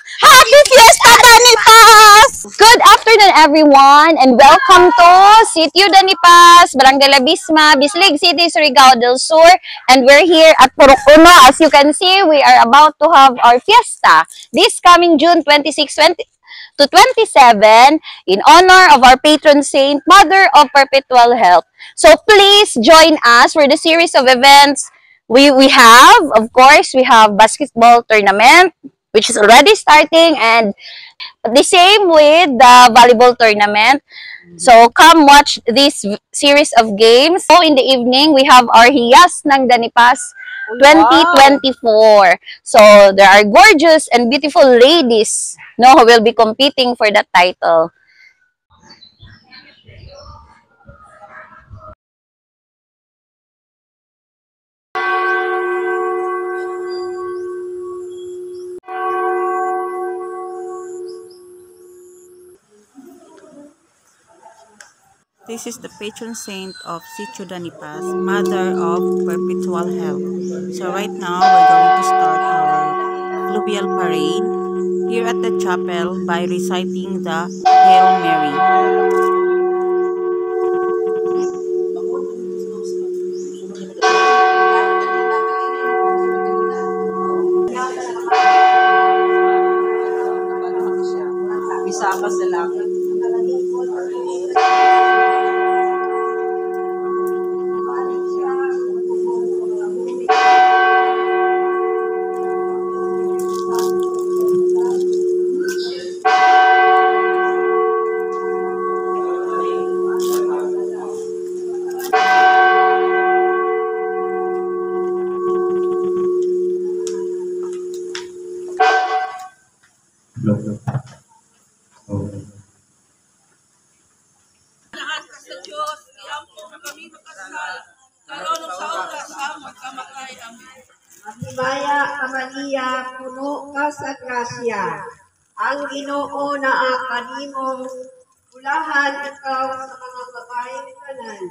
Happy Fiesta Danipas! Good afternoon everyone and welcome to Sitio Danipas, Barangay Labisma, Bislig City, Surigao del Sur, and we're here at Purok Uno. As you can see, we are about to have our fiesta this coming June 26 to 27 in honor of our patron saint, Mother of Perpetual Health. So please join us for the series of events. We have, of course, we have basketball tournament, which is already starting, and the same with the volleyball tournament. So come watch this series of games. So in the evening, we have our Hiyas ng Danipas 2024. So there are gorgeous and beautiful ladies, no, who will be competing for that title. This is the patron saint of Sitio Danipas, Mother of Perpetual Health. So right now, we're going to start our fluvial parade here at the chapel by reciting the Hail Mary. Bisa ka sa langit. Maghimaya ka Maria, puno ka sa grasya. Ang Ginoo naa kanimo, bulahan ikaw sa mga babaeng tanan.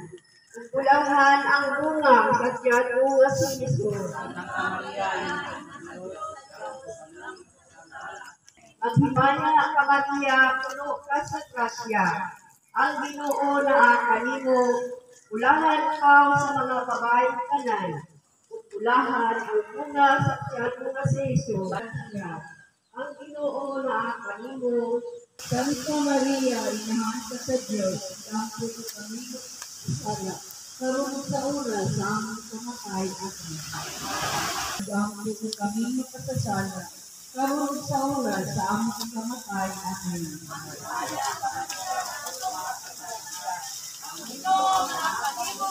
Bulahan ang bunga sa tiyan mo nga si Jesus. Maghimaya ka Maria, puno ka sa grasya. Ang Ginoo naa kanimo, bulahan ikaw sa mga babaeng tanan. Bulahan ang bunga sa tiyan mo nga si Jesus. Ang Ginoo na kanimo, Santa Maria, inahan ka sa Diyos, dampo ko kami sala. Karon sa oras sa aming kamatay, amen. Dampo ko kami makasasala. Karon sa oras sa aming kamatay, amen. Ginoo na kanimo,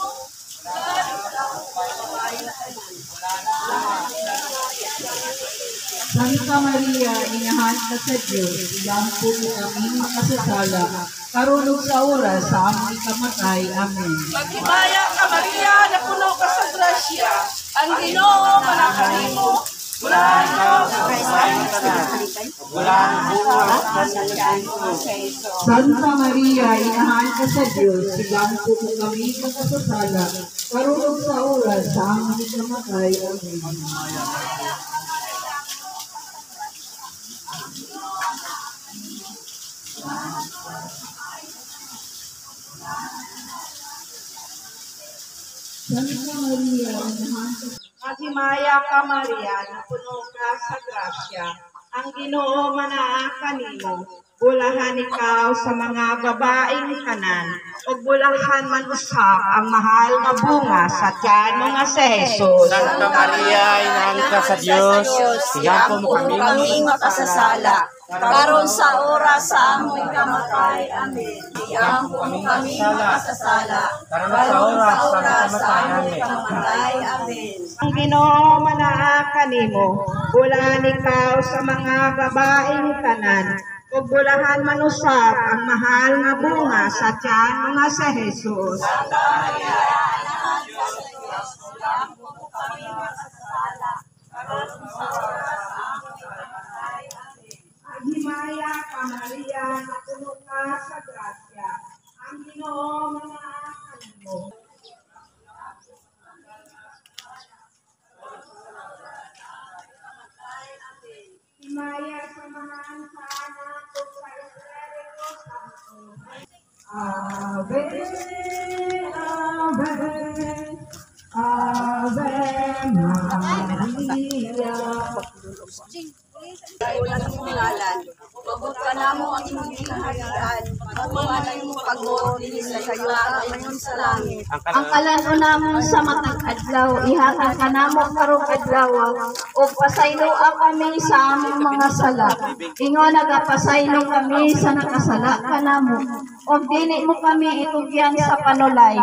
Santa Maria, inahan ka sa Diyos, dampo ko kami makasasala, karon sa oras sa aming kamatay. Amen. Maghimaya ka Maria, na puno ka sa grasya. Ang Ginoo manakanimo, bulahan ka sa babaeng tanan. Bulahan bunga sa tiyan mo sa Jesus. Santa Maria, inahan ka sa Diyos, dampo ko kami makasasala, karon sa oras sa aming kamatay. Amen. Santa Maria, Maghimaya ka Maria, na puno ka sa grasya. Ang Ginoo manaa kanimo, bulahan ikaw sa mga babaeng tanan, ug bulahan man usab ang mahal nga bunga sa tiyan mo nga si Jesus. Santa Maria, inahan ka sa Diyos, tiyan mo kami makasasala. Karon sa oras sa among kamatay. Amen. Tiyan mo kami makasasala. Karon sa oras sa among kamatay. Amen. Ang Ginoo manaa kanimo, bulahan ikaw sa mga babaeng tanan, ug bulahan man usab ang mahal nga bunga sa tiyan mo nga si Jesus. Santa Maria, inahan ka sa Diyos, tiyan mo kami makasasala. Karon sa oras sa among kamatay. Amen. Maghimaya ka Maria, na puno ka sa grasya. Ang Ginoo manaa kanimo. Himaya sa mga Ave, Ave, Ave Maria. Pagod ka na mo ang imong ginaharian, pagkuha na imong pag-uuli sa kayo ngayon sa langit. Ang kalano namon sa matag adlaw, ihatag ka namo karong adlaw, o pasayloa kami sa among mga sala. Ingon nagapasaylo kami sa nakasala ka namo, o dili mo kami itugyan sa panulay.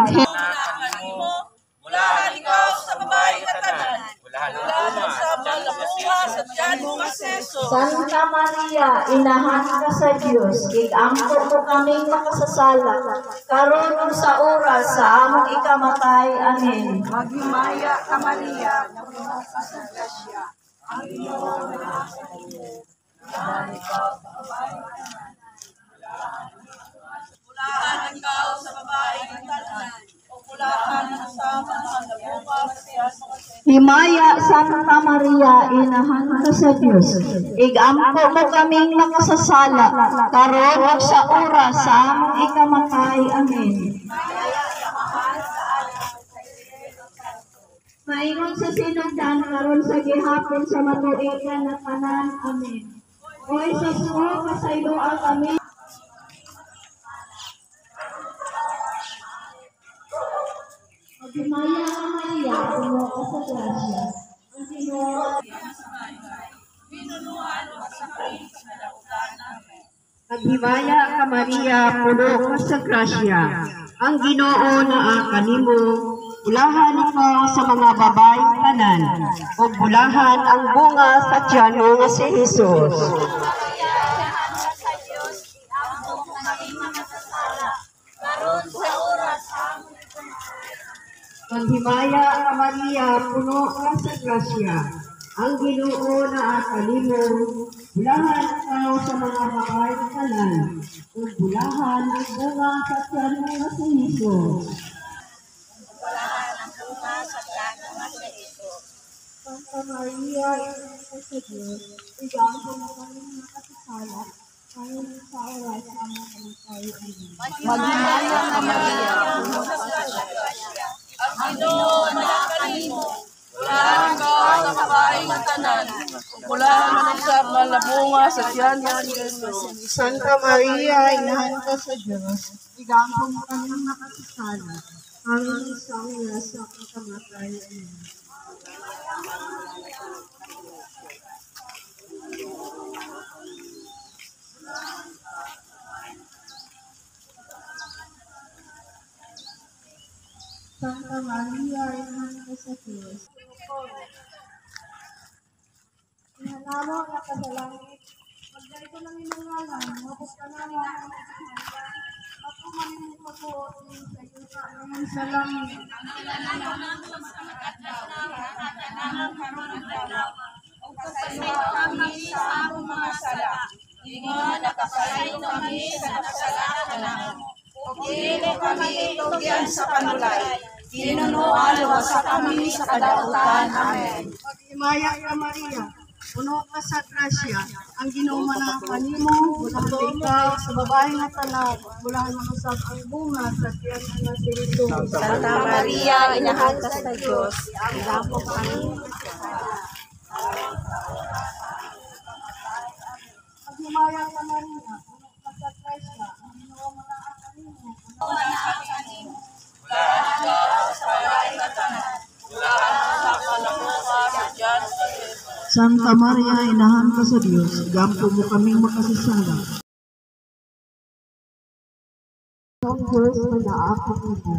Mulahan ikaw sa babae nga tanan. Mulahan sa malabuha sa tiyan mo nga seso. Santa Maria, inahan ka sa Dios, igampo mo kaming makasasala, karon ug sa oras sa among ikamatay. Amen. Maghimaya ka Maria, napuno ka sa grasya. Ang Ginoo na sa iyo. Mulahan ikaw sa babae nga tanan. Mulahan ikaw sa babae nga tanan. Himaya Santa Maria, inahan ka sa Dios, igampo mo kaming makasasala, karon ug sa oras sa among ikamatay. Amen. Maingon sa sinugdan karon sa gihapon sa matuikan na tanan. Amen. O Jesus mo, kasayloan kami. Maghimaya ka Maria, puno ka sa grasya. Ang Ginoo Maghimaya ka Maria, puno ka sa grasya. Ang Ginoo naa kanimo, bulahan ikaw sa mga babae tanan, o bulahan ang bunga sa tiyan mo nga si Jesus. Maghimaya ka Maria, puno ka sa grasya. Ang Ginoo naa kanimo, bulahan ikaw sa mga babae tanan, o bulahan ang bunga sa tiyan mo nga si Jesus. Santa Maria, ina ka sa Diyos, igampo mo kami makasasala, ngayon sa oras sa among kamatay. Amen. Maghimaya ka Maria, puno ka sa grasya. Ang Ginoo na kanimo, bulahan ka sa babae nga tanan, bulahan man sa malabunga sa tiyan nga ni Jesus. Santa Maria, inahan ka sa Diyos, igampo mo kami makasasala, ngayon sa oras sa among kamatay. Amen. Santa Maria, inahan ka sa Diyos. Inanamo na ka sa langit. Magdali ko ng inyong ngalan. Mabot ka na mo ang kasihayan. Ako manin mo po sa iyo sa ngayon sa langit. Kami sa among mga sala. Ingon nakasayo kami sa nakasalanan namo. Ug dili kami itugyan sa panulay. Ginunuan luwasa kami sa kadautan. Amen. Maghimaya ka Maria, puno ka sa grasya. Ang Ginoo na kanimo, bulahan ikaw sa babae nga tanan, bulahan mo sa ang bunga sa tiyan nga si Jesus. Santa Maria, inahan ka sa Diyos. Igampo kami. Maghimaya ka Maria, puno ka sa grasya. Ang Ginoo na kanimo, Santa Maria, inahan ka sa Diyos, gampo mo kaming makasasala. Ang Diyos na naakot mo,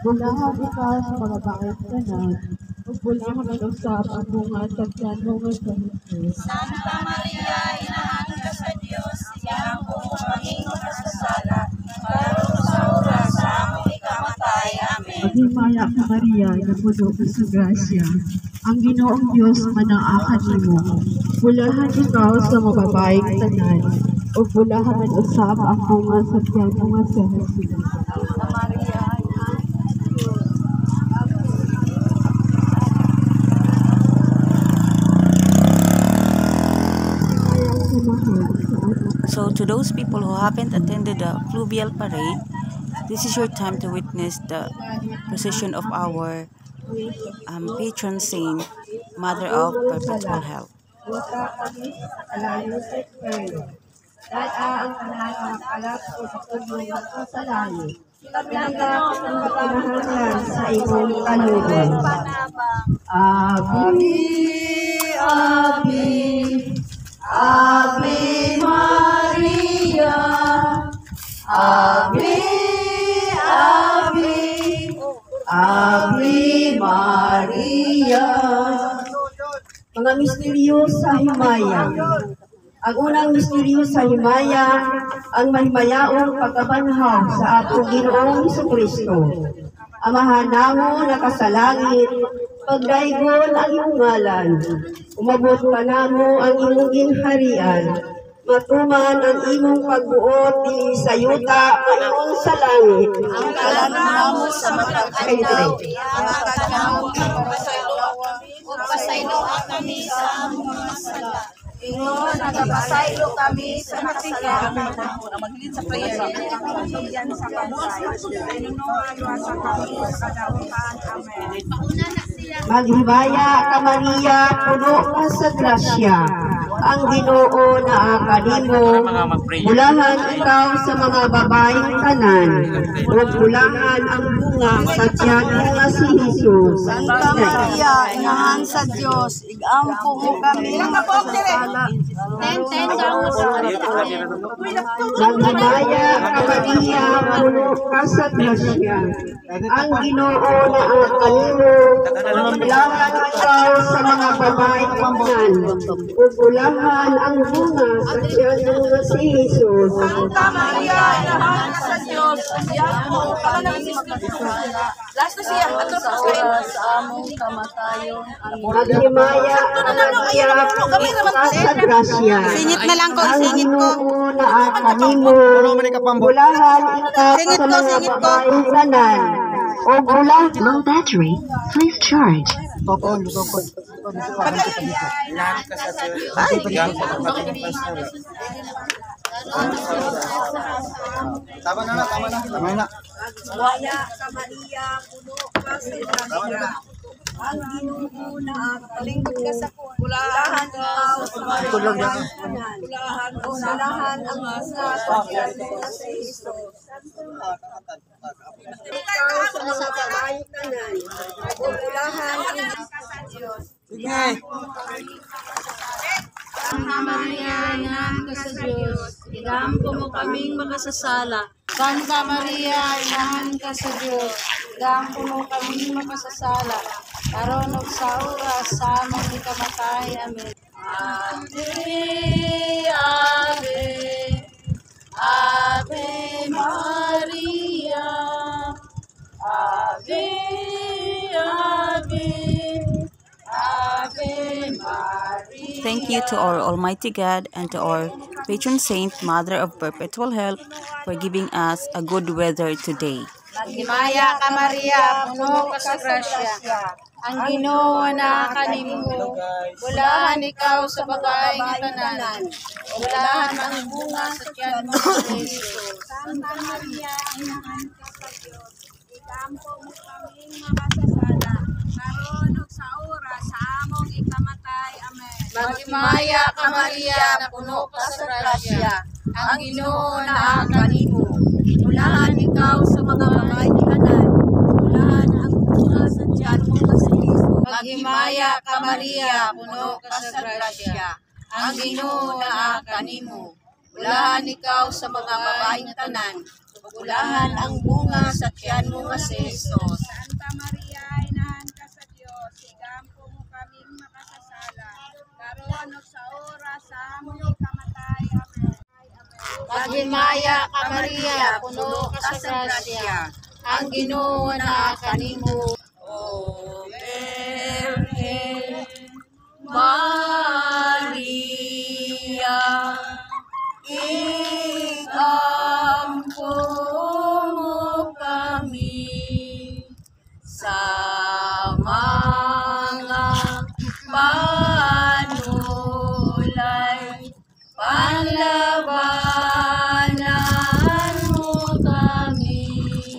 bulahan ikaw sa mga bakit tanan, o bulahan ang usap ang bunga sa tiyan mo nga sa Jesus. Santa Maria, inahan ka sa Diyos. Igampo mo kami makasasala. Karon sa oras sa among ikamatay. Amen. Maghimaya ka Maria, napuno ka sa grasya. Ang Ginoong Diyos manaakan nimo. Bulahan ikaw sa mababaeng tanan, o bulahan man usab ang bunga sa tiyan mo nga sa Jesus. Santa Maria, So to those people who haven't attended the fluvial parade, This is your time to witness the procession of our patron saint, Mother of Perpetual Help. Ang kanalang alat o pagkagulong sa langit. Tanggap ang kapanahanan sa imong kalugan. Ave, Ave, Ave Maria. Ave, Ave, Ave Maria. Mga misteryo sa Himaya. Ang unang misteryo sa Himaya, ang mahimayaong pagkabanhaw sa atong Ginoong Jesucristo. Amahan namo nakasalangit, pagdaygon ang iyong ngalan. Umabot pa namo ang imong ginharian. Matuman ang imong pagbuot dinhi sa yuta mayon sa langit. Ang kalan namo sa matag adlaw, ang kadamo ug pasaylo kami sa among mga sala. Ingon nagapasaylo kami sa nakasala. Maghilid sa prayer. Yan sa pamay. Inunuan sa kami sa kadauhan. Amen. Maghibaya ka Maria, puno ka sa grasya. Ang Ginoo naa kanimo. Bulahan ikaw sa mga babaeng tanan. Ug bulahan ang bunga sa tiyan nga si Jesus. Santa Maria, inahan sa Dios, igampo mo kami sa sala. Maghibaya ka Maria, puno ka sa grasya. Ang Ginoo naa kanimo. Bulahan ikaw sa mga babaeng tanan. Ug bulahan ang bunga sa tiyan nga si Jesus. Santa Maria, inahan sa Dios, igampo mo kami sa sala. Last na siya, ato sa among kamatayon. Maghimaya ka Maria, puno ka sa grasya. Singit na lang ko, Ang singit ko. Ginoo naa kanimo. Bulahan ikaw sa mga babaeng tanan. O bulahan Low battery. Please charge. Waya ka Maria, puno ka sa grasya. Ang Ginoo na kalingkod ka sa bulahan ikaw sa mga babaeng tanan. Bulahan ang bunga sa tiyan mo sa Jesus. ikaw sa mga babaeng tanan. O bulahan ang Santa Maria, inahan ka sa Diyos, igampo mo kaming makasasala. Santa Maria, inahan ka sa Diyos, igampo mo kaming makasasala. Karon ug sa oras sa among ikamatay. Amen. Ave, Ave, Ave Maria. Ave, Ave, Ave Maria. Thank you to our Almighty God and to our patron saint, Mother of Perpetual Help, for giving us a good weather today. Maghimaya ka Maria, puno ka sa grasya. Ang Ginoo na kanimo. Bulahan ikaw sa babaeng tanan. Bulahan ang bunga sa tiyan mo sa Jesus. Santa Maria, inahan ka sa Diyos, igampo mo kaming makasasala. Karon ug sa oras sa among ikamatay. Amen. Maghimaya ka Maria, puno ka sa grasya. Ang Ginoo na kanimo. Bulahan ikaw sa mga babaeng tanan. Bulahan ang bunga sa tiyan mo sa Jesus. Maghimaya ka Maria, puno ka sa grasya. Ang Ginoo na kanimo. Bulahan ikaw sa mga babaeng tanan. Bulahan ang bunga sa tiyan mo nga si Jesus. Santa Maria, inahan ka sa Diyos, igampo mo kaming makasasala. Karon ug sa oras sa among ikamatay. Amen. Maghimaya ka Maria, puno ka sa grasya. Ang Ginoo na kanimo. O Virgen Maria, igampo mo kami sa mga panulay, panlabanan mo kami.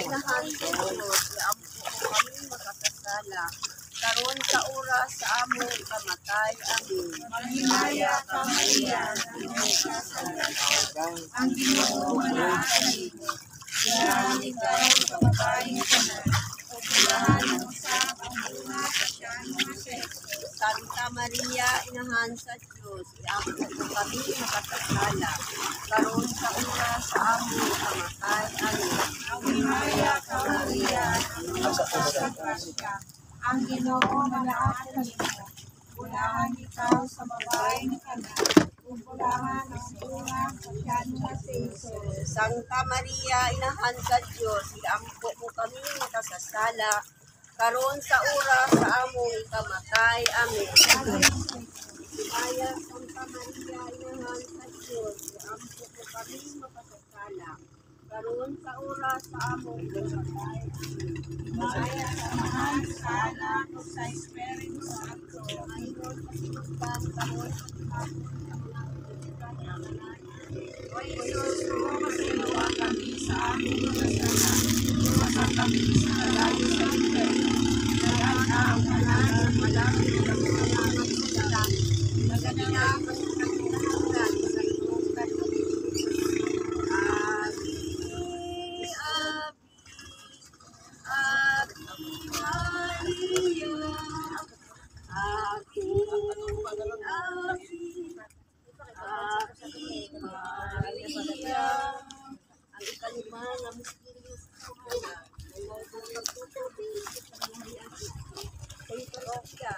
inahan sa Diyos, iampo mo kami makasasala. Karon sa oras sa among kamatay. Amen. Maghimaya ka, Maria, ang Ginoo na kanimo. Ilahan ikaw sa babaeng tanan, ugulahan mo sa pagmula sa tiyan mo sa Santa Maria, inahan sa Diyos, iampo mo kami makasasala. Karon sa oras sa among kamatay. Amen. Maghimaya ka, Maria, ang Ginoo na kanimo. Ugulahan ikaw sa babaeng tanan, ugulahan ang bunga sa tiyan mo sa Jesus. Santa Maria, inahan sa Diyos, iampo mo kami makasasala. Karon sa oras sa among ikamatay. Amen. Kaya Santa Maria, inahan sa Diyos, iampo mo kami makasasala. Karon sa oras sa among ikamatay. Amen. Kaya samahan sa anak o sa Espiritu Santo. Ngayon sa sinugban, karon sa o Jesus, kumasilawa kami sa aming kasalanan. Lumasan kami sa kalayo sa infierno. Dagan ang kanan at malapit na kasalanan sa langit. Naganina ang kasalanan sa iyong kanilin. Ave, Ave, Ave Maria. Ave, Maria, ang ikalima na mysterious na ay mawag pagtutubi sa pangyayabi. Kay Parokya,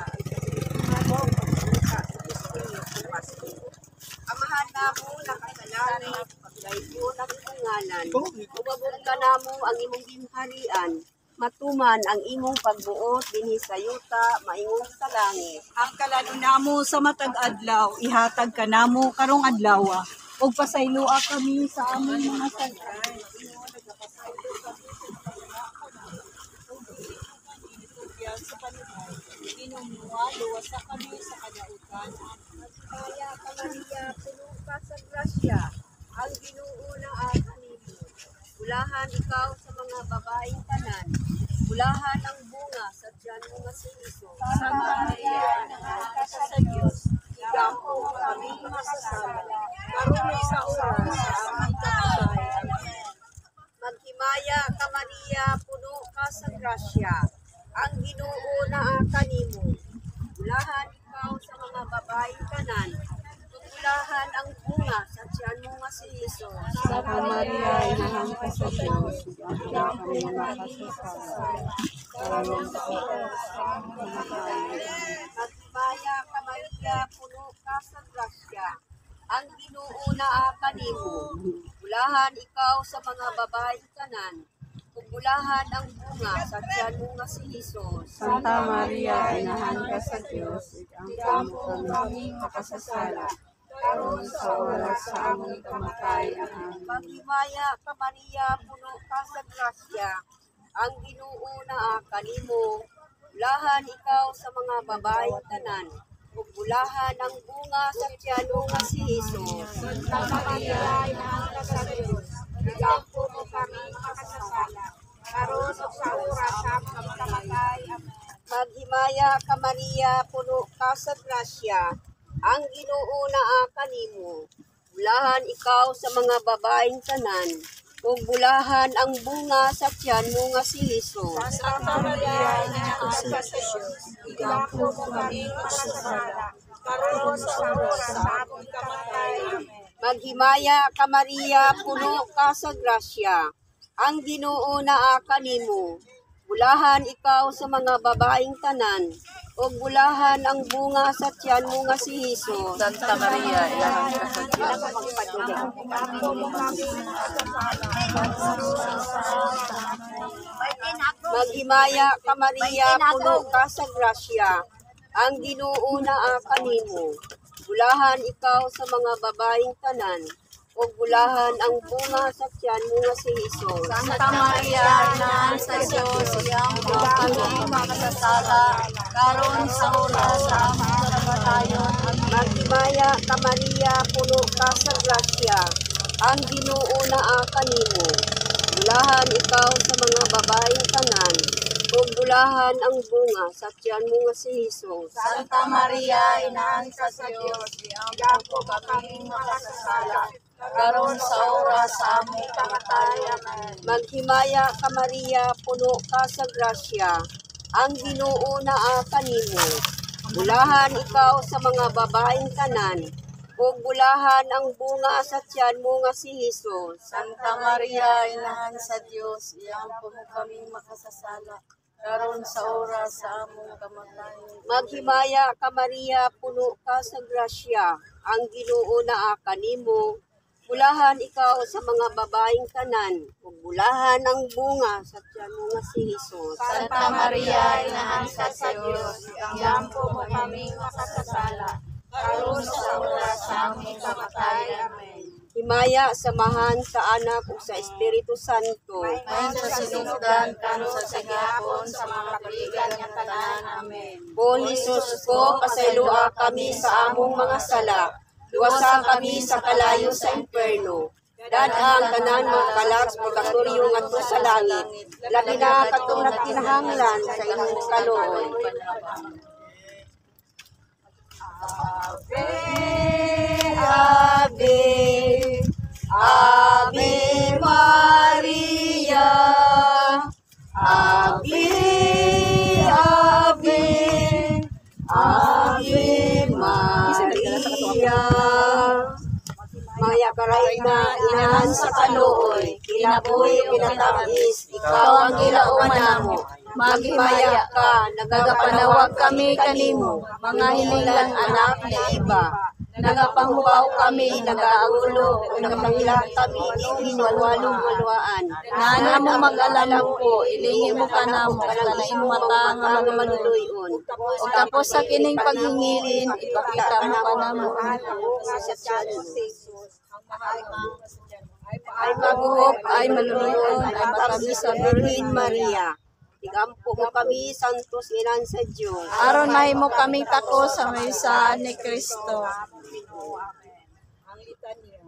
amahan na mo nakasalanit, pagdaypo na pangalan. Umabot ka na mo ang imong ginharian, matuman ang imong pagbuot dinhi sa yuta maingong sa langit. Ang kalano namo sa matag adlaw ihatag ka namo karong adlaw ug pasayloa kami sa among mga sagay. Sa panahon, inumuha, luwasa kami sa kadautan. Kaya ka Maria, puno ka sa grasya, ang Ginoo na kanimo. Bulahan ikaw sa mga babaeng tanan, bulahan ang bunga sa tiyan mo nga si Jesus. Santa Maria, nanganak ka sa Diyos, Igampo kami makasasala, karon sa oras sa aming kamatay. Maghimaya ka Maria, puno ka sa grasya, ang Ginoo na kanimo. Bulahan ikaw sa mga babaeng tanan, bulahan ang bunga sa tiyan mo nga si Jesus. Santa Maria, inahan ka sa Diyos, igampo kami makasasala, karon sa oras sa aming kamatay. Maghimaya ka Maria, puno ka sa grasya, ang Ginoo na kanimo. Bulahan ikaw sa mga babaeng tanan, ug bulahan ang bunga sa tiyan mo nga si Jesus. Santa Maria, inahan ka sa Diyos, igampo kami makasasala, karon sa oras sa aming kamatay. Amen. Maghimaya ka Maria, puno ka sa grasya, ang Ginoo na kanimo. Bulahan ikaw sa mga babaeng tanan, ug bulahan ang bunga sa tiyan mo nga si Jesus. Santa Maria, inahan ka sa Diyos, Igampo mo kami makasasala, karon sa oras sa aming kamatay. Maghimaya ka Maria, puno ka sa grasya, ang Ginoo na kanimo. Bulahan ikaw sa mga babaeng tanan, ug bulahan ang bunga sa tiyan mo nga si Jesus. Santa Maria, inahan ka sa Diyos, igampo kami makasasala, karon sa oras sa aming kamatay. Amen. Maghimaya ka Maria, puno ka sa grasya, ang Ginoo na kanimo. Bulahan ikaw sa mga babaeng tanan, ug bulahan ang bunga sa tiyan mo nga si Jesus. Santa Maria, inahan ka sa Diyos, Maghimaya ka Maria, puno ka sa grasya, ang Ginoo na kanimo. Bulahan ikaw sa mga babaeng tanan, ug bulahan ang bunga sa tiyan mo nga si Jesus. Santa Maria, inahan sa Diyos, iampo kami makasasala, karon sa oras sa aming kamatayon. Maghimaya ka Maria, puno ka sa grasya, ang Ginoo na kanimo. Bulahan ikaw sa mga babaeng tanan, ug bulahan ang bunga sa tiyan mo nga si Jesus. Santa Maria, Inahan sa Diyos, iampo kaming makasasala, karon sa oras sa among kamatayan. Amen. Maghimaya ka Maria, puno ka sa grasya, ang Ginoo naa kanimo. Bulahan ikaw sa mga babaeng tanan, ug bulahan ang bunga sa tiyan mo nga si Jesus. Santa Maria, Inahan sa Diyos, iampo mo kaming makasasala, karon sa oras sa among kamatayan. Maghimaya ka Maria, puno ka sa grasya, ang Ginoo naa kanimo. Bulahan ikaw sa mga babaeng tanan, ug bulahan ang bunga sa tiyan mo nga si Jesus. Santa Maria, Inahan sa Diyos, iampo mo kaming makasasala, karon sa oras sa among kamatayan. Amen. Himaya, samahan sa Anak ug sa Espiritu Santo. Ayon sa sinugdan karon sa sigahapon sa mga kaligan nga tanan. Amen. O Jesus ko, pasayloa kami sa among mga sala. Luwasa kami sa kalayo sa impierno. Dadang tanan mga kalag sa purgatorio ngadto sa langit. Labi na katong nagkinahanglan sa imong kaluoy. Ave, Ave Maria, Ave, Ave, Ave Maria. Maya karay na inahan sa kaluoy, kinabuhi pinatamis, ikaw ang ilauman namo. Maghimaya ka, nagapanawag kami kanimo, mga hinilang anak ni iba. Nagapangupaw kami, nagaagulo, nagapangilang kami, hinwalwalong-walwaan. Nana mo mag-alala po, ilingi mo ka na mo, kanain mata nga mga manuluyon. O tapos sa kining paghingilin, ipakita mo ka na mo. Ay maguhop, ay manuluyon, ay matami sa Virgin Maria. Igampo mo kami, santos ilan sa Diyos. Aron na mo kaming tako sa maysa ni Kristo. Ang litanya.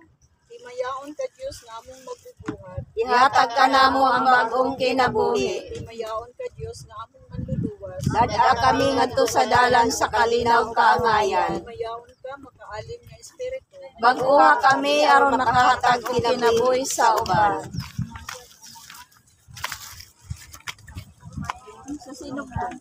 Himayaon ka Diyos namong magbubuhat. Ihatag ka na mo ang bagong kinabuhi. Himayaon ka Diyos namong manluluwas. Dada kami ngadto sa dalan sa kalinaw kaangayan. Himayaon ka makaalim nga espiritu. Baguha kami aron makahatag og kinabuhi sa uban. Sa sinugdan.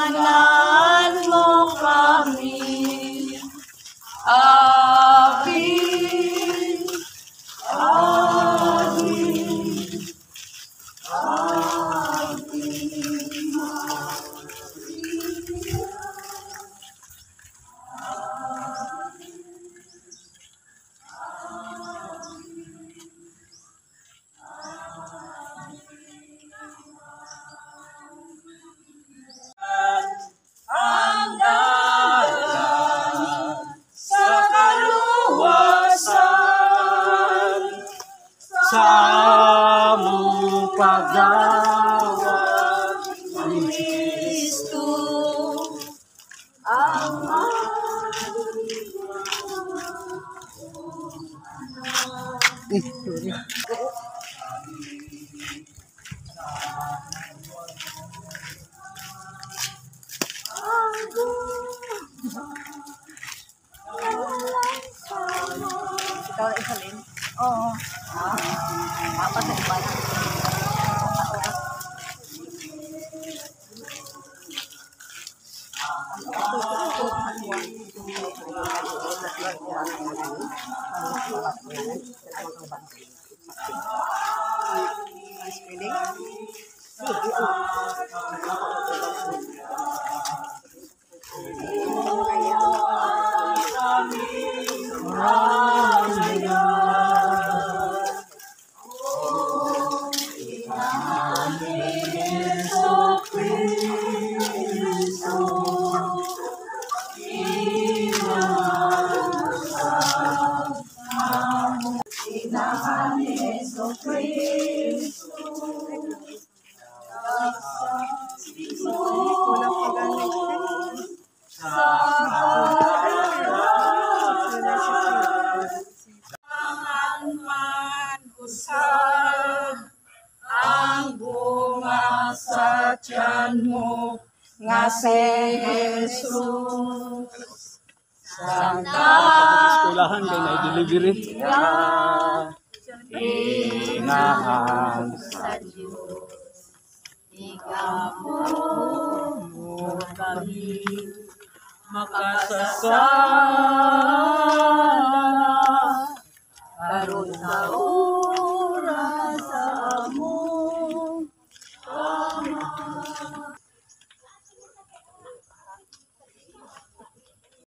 Panlabanan mo kami, Ave, Ave, Ave. Ang dalan sa kaluwasan sa among pagawad ni Kristo ang ikaw na isalin? Oo. Apat na iba na. sa tiyan mo nga si Jesus. Santa Eskwelahan kay na delivery. Inahan sa Diyos, ikaw mo kami makasasala, karon sa oras sa among